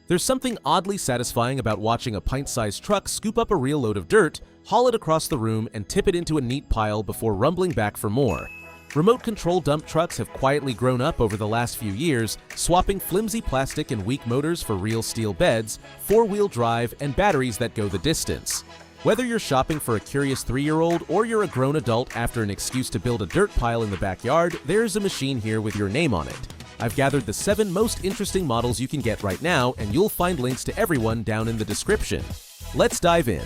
There's something oddly satisfying about watching a pint-sized truck scoop up a real load of dirt, haul it across the room, and tip it into a neat pile before rumbling back for more. Remote control dump trucks have quietly grown up over the last few years, swapping flimsy plastic and weak motors for real steel beds, four-wheel drive, and batteries that go the distance. Whether you're shopping for a curious 3-year-old or you're a grown adult after an excuse to build a dirt pile in the backyard, there's a machine here with your name on it. I've gathered the 7 most interesting models you can get right now, and you'll find links to everyone down in the description. Let's dive in.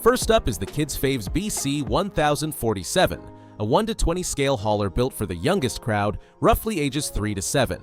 First up is the Kids Faves BC 1047, a 1:20 scale hauler built for the youngest crowd, roughly ages 3 to 7.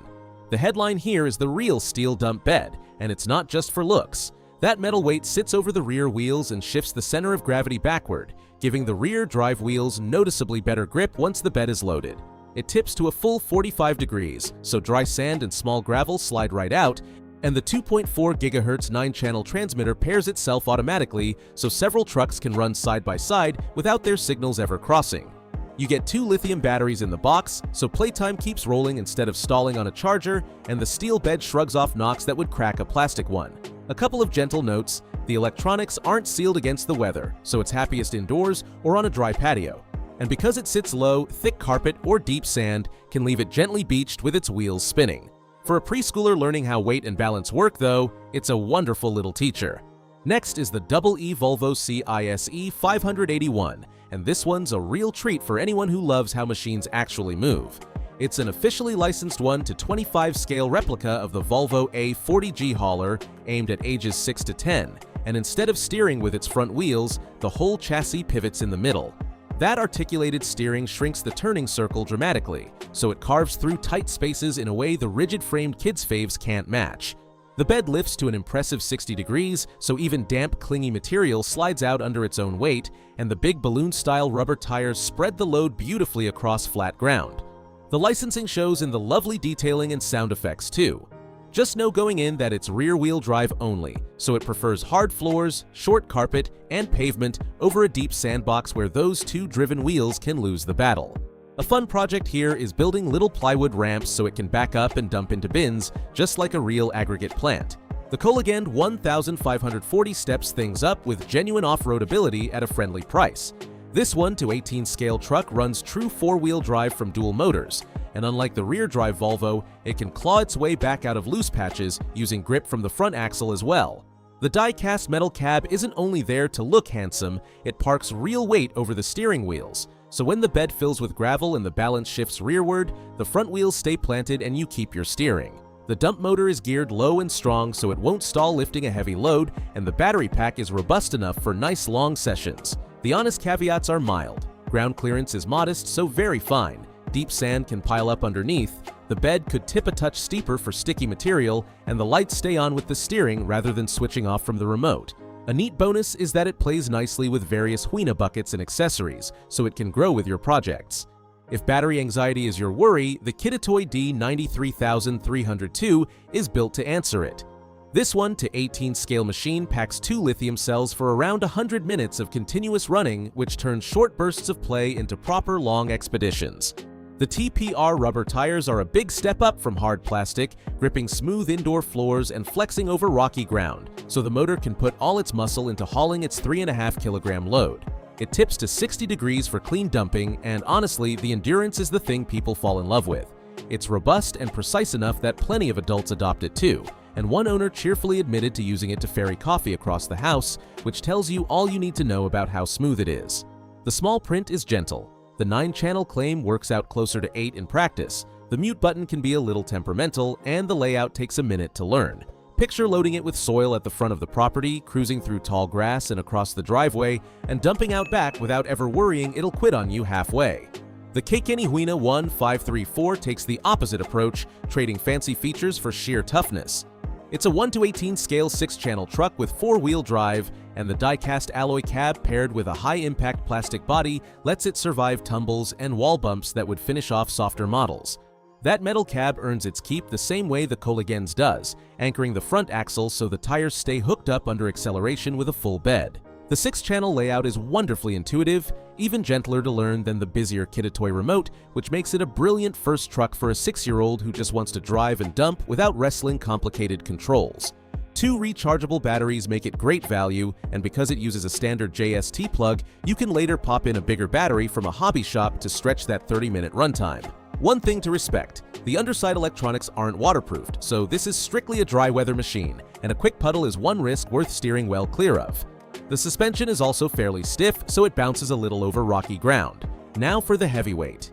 The headline here is the real steel dump bed, and it's not just for looks. That metal weight sits over the rear wheels and shifts the center of gravity backward, giving the rear drive wheels noticeably better grip once the bed is loaded. It tips to a full 45 degrees, so dry sand and small gravel slide right out, and the 2.4 GHz 9-channel transmitter pairs itself automatically, so several trucks can run side by side without their signals ever crossing. You get 2 lithium batteries in the box, so playtime keeps rolling instead of stalling on a charger, and the steel bed shrugs off knocks that would crack a plastic one. A couple of gentle notes: the electronics aren't sealed against the weather, so it's happiest indoors or on a dry patio. And because it sits low, thick carpet or deep sand can leave it gently beached with its wheels spinning. For a preschooler learning how weight and balance work, though, it's a wonderful little teacher. Next is the EE Volvo CISE 581, and this one's a real treat for anyone who loves how machines actually move. It's an officially licensed 1:25 scale replica of the Volvo A40G hauler aimed at ages 6 to 10, and instead of steering with its front wheels, the whole chassis pivots in the middle. That articulated steering shrinks the turning circle dramatically, so it carves through tight spaces in a way the rigid-framed Kids Faves can't match. The bed lifts to an impressive 60 degrees, so even damp, clingy material slides out under its own weight, and the big balloon-style rubber tires spread the load beautifully across flat ground. The licensing shows in the lovely detailing and sound effects too. Just know going in that it's rear-wheel drive only, so it prefers hard floors, short carpet, and pavement over a deep sandbox where those 2 driven wheels can lose the battle. A fun project here is building little plywood ramps so it can back up and dump into bins, just like a real aggregate plant. The Coligend 1540 steps things up with genuine off-road ability at a friendly price. This 1:18 scale truck runs true 4-wheel drive from dual motors, and unlike the rear-drive Volvo, it can claw its way back out of loose patches using grip from the front axle as well. The die-cast metal cab isn't only there to look handsome, it parks real weight over the steering wheels, so when the bed fills with gravel and the balance shifts rearward, the front wheels stay planted and you keep your steering. The dump motor is geared low and strong so it won't stall lifting a heavy load, and the battery pack is robust enough for nice long sessions. The honest caveats are mild. Ground clearance is modest, so very fine. Deep sand can pile up underneath, the bed could tip a touch steeper for sticky material, and the lights stay on with the steering rather than switching off from the remote. A neat bonus is that it plays nicely with various Huina buckets and accessories, so it can grow with your projects. If battery anxiety is your worry, the Kitatoy D93302 is built to answer it. This 1:18 scale machine packs 2 lithium cells for around 100 minutes of continuous running, which turns short bursts of play into proper long expeditions. The TPR rubber tires are a big step up from hard plastic, gripping smooth indoor floors and flexing over rocky ground, so the motor can put all its muscle into hauling its 3.5 kilogram load. It tips to 60 degrees for clean dumping, and honestly, the endurance is the thing people fall in love with. It's robust and precise enough that plenty of adults adopt it too, and one owner cheerfully admitted to using it to ferry coffee across the house, which tells you all you need to know about how smooth it is. The small print is gentle. The 9-channel claim works out closer to 8 in practice. The mute button can be a little temperamental, and the layout takes a minute to learn. Picture loading it with soil at the front of the property, cruising through tall grass and across the driveway, and dumping out back without ever worrying it'll quit on you halfway. The Keikeni Huina 1534 takes the opposite approach, trading fancy features for sheer toughness. It's a 1:18 scale 6-channel truck with 4-wheel drive, and the die-cast alloy cab paired with a high-impact plastic body lets it survive tumbles and wall bumps that would finish off softer models. That metal cab earns its keep the same way the Coligend's does, anchoring the front axle so the tires stay hooked up under acceleration with a full bed. The 6-channel layout is wonderfully intuitive, even gentler to learn than the busier Kitatoy remote, which makes it a brilliant first truck for a 6-year-old who just wants to drive and dump without wrestling complicated controls. 2 rechargeable batteries make it great value, and because it uses a standard JST plug, you can later pop in a bigger battery from a hobby shop to stretch that 30-minute runtime. One thing to respect, the underside electronics aren't waterproofed, so this is strictly a dry weather machine, and a quick puddle is one risk worth steering well clear of. The suspension is also fairly stiff, so it bounces a little over rocky ground. Now for the heavyweight.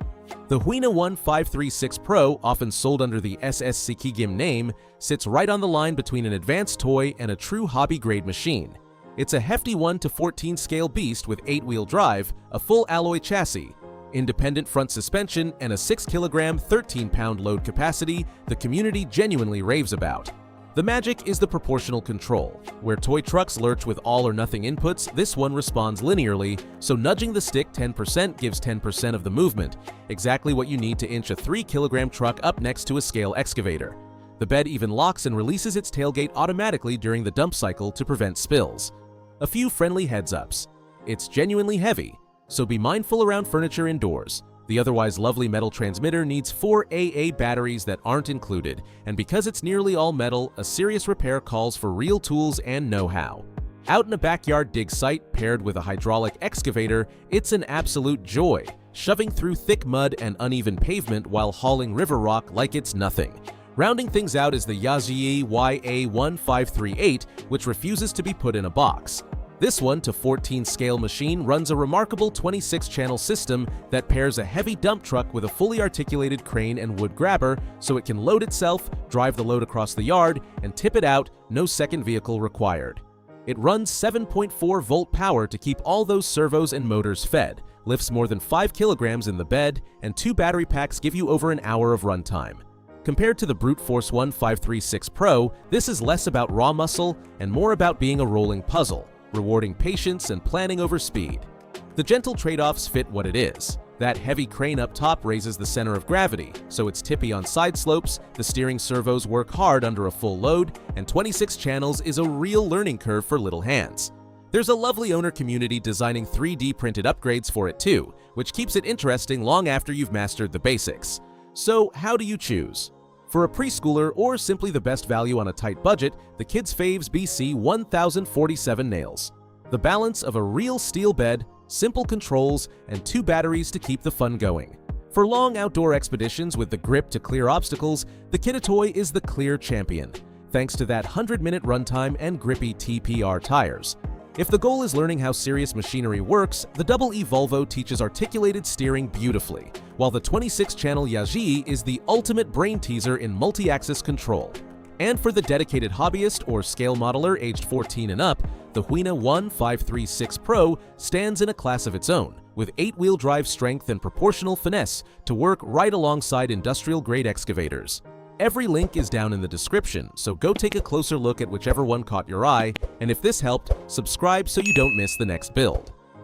The Huina 1536 Pro, often sold under the SS Sikigim name, sits right on the line between an advanced toy and a true hobby-grade machine. It's a hefty 1/14 scale beast with 8-wheel drive, a full alloy chassis, independent front suspension, and a 6-kilogram, 13-pound load capacity the community genuinely raves about. The magic is the proportional control. Where toy trucks lurch with all-or-nothing inputs, this one responds linearly, so nudging the stick 10% gives 10% of the movement, exactly what you need to inch a 3-kilogram truck up next to a scale excavator. The bed even locks and releases its tailgate automatically during the dump cycle to prevent spills. A few friendly heads-ups. It's genuinely heavy, so be mindful around furniture indoors. The otherwise lovely metal transmitter needs 4 AA batteries that aren't included, and because it's nearly all metal, a serious repair calls for real tools and know-how. Out in a backyard dig site paired with a hydraulic excavator, it's an absolute joy, shoving through thick mud and uneven pavement while hauling river rock like it's nothing. Rounding things out is the Yazii YA1538, which refuses to be put in a box. This 1/14 scale machine runs a remarkable 26-channel system that pairs a heavy dump truck with a fully articulated crane and wood grabber so it can load itself, drive the load across the yard, and tip it out, no second vehicle required. It runs 7.4-volt power to keep all those servos and motors fed, lifts more than 5 kilograms in the bed, and 2 battery packs give you over an hour of runtime. Compared to the Brute Force 1536 Pro, this is less about raw muscle and more about being a rolling puzzle, rewarding patience and planning over speed. The gentle trade-offs fit what it is. That heavy crane up top raises the center of gravity, so it's tippy on side slopes, the steering servos work hard under a full load, and 26 channels is a real learning curve for little hands. There's a lovely owner community designing 3D printed upgrades for it too, which keeps it interesting long after you've mastered the basics. So how do you choose? For a preschooler or simply the best value on a tight budget, the Kids Faves BC 1047 nails. The balance of a real steel bed, simple controls, and 2 batteries to keep the fun going. For long outdoor expeditions with the grip to clear obstacles, the Kitatoy is the clear champion, thanks to that 100-minute runtime and grippy TPR tires. If the goal is learning how serious machinery works, the Double E Volvo teaches articulated steering beautifully, while the 26-channel Yaji is the ultimate brain teaser in multi-axis control. And for the dedicated hobbyist or scale modeler aged 14 and up, the Huina 1536 Pro stands in a class of its own, with 8-wheel drive strength and proportional finesse to work right alongside industrial-grade excavators. Every link is down in the description, so go take a closer look at whichever one caught your eye, and if this helped, subscribe so you don't miss the next build.